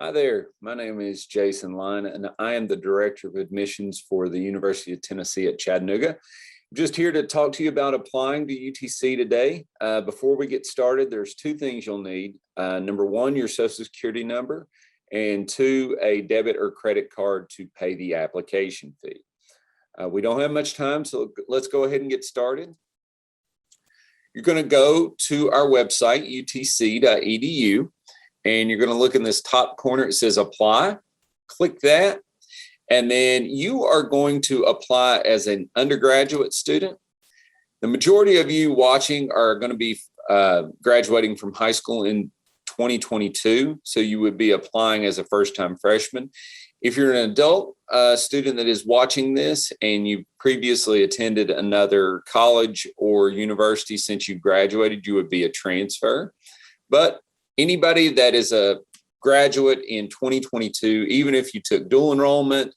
Hi there, my name is Jason Line, and I am the Director of Admissions for the University of Tennessee at Chattanooga. I'm just here to talk to you about applying to UTC today. Before we get started, there's two things you'll need. Number one, your Social Security number, and two, a debit or credit card to pay the application fee. We don't have much time, so let's go ahead and get started. You're going to go to our website, utc.edu. And you're going to look in this top corner, it says apply. Click that. And then you are going to apply as an undergraduate student. The majority of you watching are going to be graduating from high school in 2022. So you would be applying as a first-time freshman. If you're an adult student that is watching this and you previously attended another college or university since you graduated, you would be a transfer. But anybody that is a graduate in 2022, even if you took dual enrollment,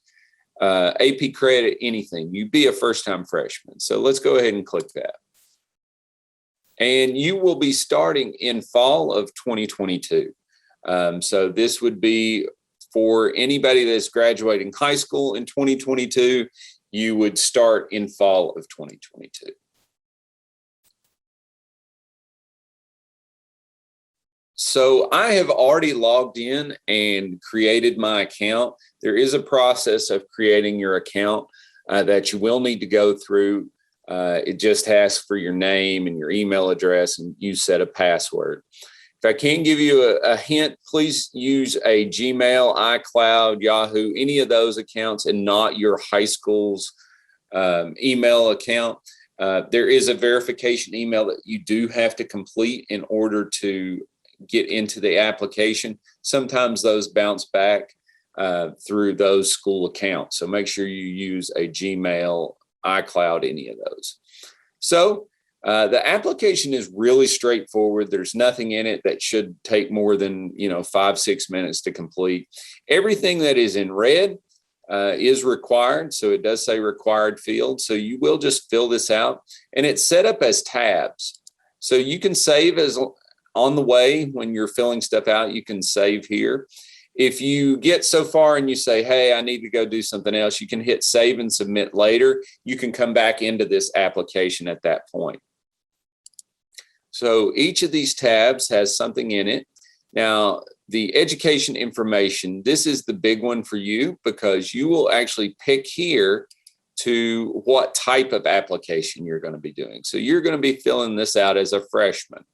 AP credit, anything, you'd be a first-time freshman. So let's go ahead and click that. And you will be starting in fall of 2022. So this would be for anybody that's graduating high school in 2022, you would start in fall of 2022. So I have already logged in and created my account. There is a process of creating your account that you will need to go through. It just asks for your name and your email address, and you set a password. If I can give you a hint, please use a Gmail, iCloud, Yahoo, any of those accounts, and not your high school's email account. There is a verification email that you do have to complete in order to get into the application. Sometimes those bounce back through those school accounts. So make sure you use a Gmail, iCloud, any of those. So the application is really straightforward. There's nothing in it that should take more than 5-6 minutes to complete. Everything that is in red is required. So it does say required field. So you will just fill this out, and it's set up as tabs. So you can save as on the way when you're filling stuff out, you can save here. If you get so far and you say, hey, I need to go do something else, you can hit save and submit later. You can come back into this application at that point. So each of these tabs has something in it. Now, the education information, this is the big one for you because you will actually pick here to what type of application you're going to be doing. So you're going to be filling this out as a freshman.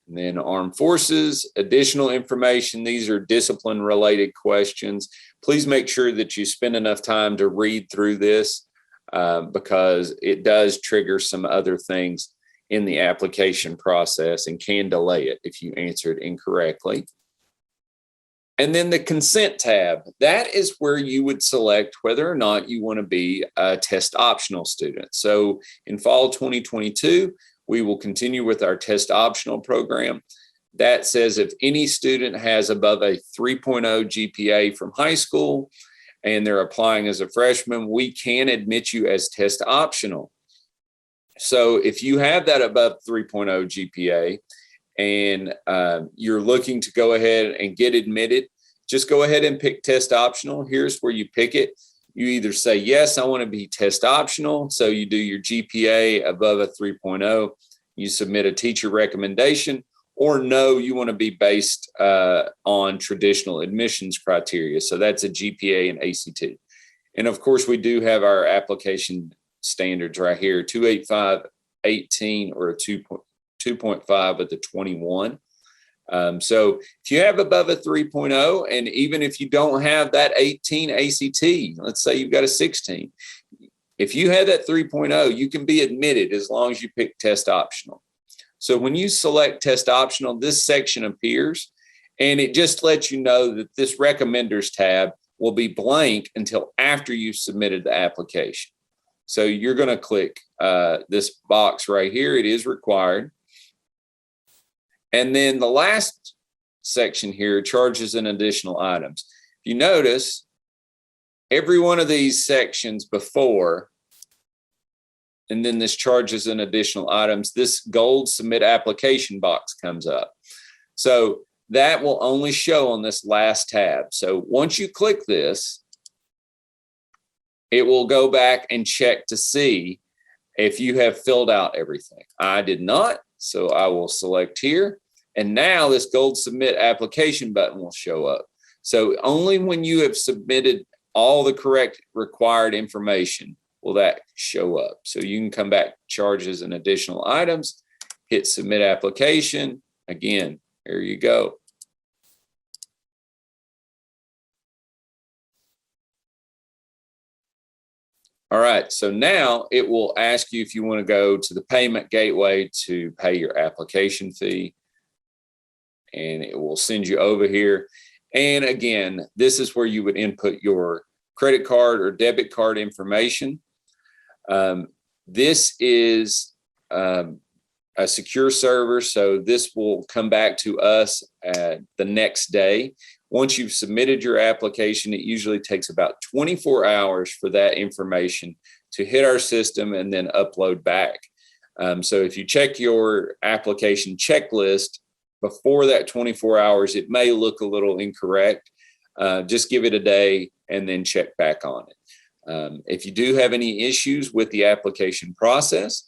And then armed forces, additional information. These are discipline related questions. Please make sure that you spend enough time to read through this because it does trigger some other things in the application process and can delay it if you answer it incorrectly. And then the consent tab, that is where you would select whether or not you want to be a test optional student. So in fall 2022, we will continue with our test optional program. That says if any student has above a 3.0 GPA from high school and they're applying as a freshman, we can admit you as test optional. So if you have that above 3.0 GPA and you're looking to go ahead and get admitted, just go ahead and pick test optional. Here's where you pick it. You either say, yes, I want to be test optional. So you do your GPA above a 3.0, you submit a teacher recommendation, or no, you want to be based on traditional admissions criteria. So that's a GPA and ACT. And of course, we do have our application standards right here, 285, 18, or a 2.5 at the 21. So if you have above a 3.0, and even if you don't have that 18 ACT, let's say you've got a 16, if you have that 3.0, you can be admitted as long as you pick test optional. So when you select test optional, this section appears, and it just lets you know that this recommenders tab will be blank until after you've submitted the application. So you're going to click this box right here. It is required. And then the last section here, charges and additional items. If you notice, every one of these sections before, and then this charges and additional items, this gold submit application box comes up. So that will only show on this last tab. So once you click this, it will go back and check to see if you have filled out everything. I did not, so I will select here. And now this gold submit application button will show up. So only when you have submitted all the correct required information will that show up. So you can come back, charges and additional items, hit submit application. Again, here you go. All right, so now it will ask you if you want to go to the payment gateway to pay your application fee. And it will send you over here. And again, this is where you would input your credit card or debit card information. This is a secure server, so this will come back to us the next day. Once you've submitted your application, it usually takes about 24 hours for that information to hit our system and then upload back. So if you check your application checklist before that 24 hours, it may look a little incorrect. Just give it a day and then check back on it. If you do have any issues with the application process,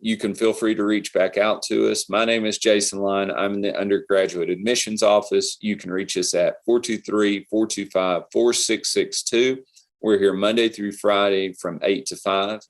you can feel free to reach back out to us. My name is Jason Line. I'm in the undergraduate admissions office. You can reach us at 423-425-4662. We're here Monday through Friday from 8 to 5.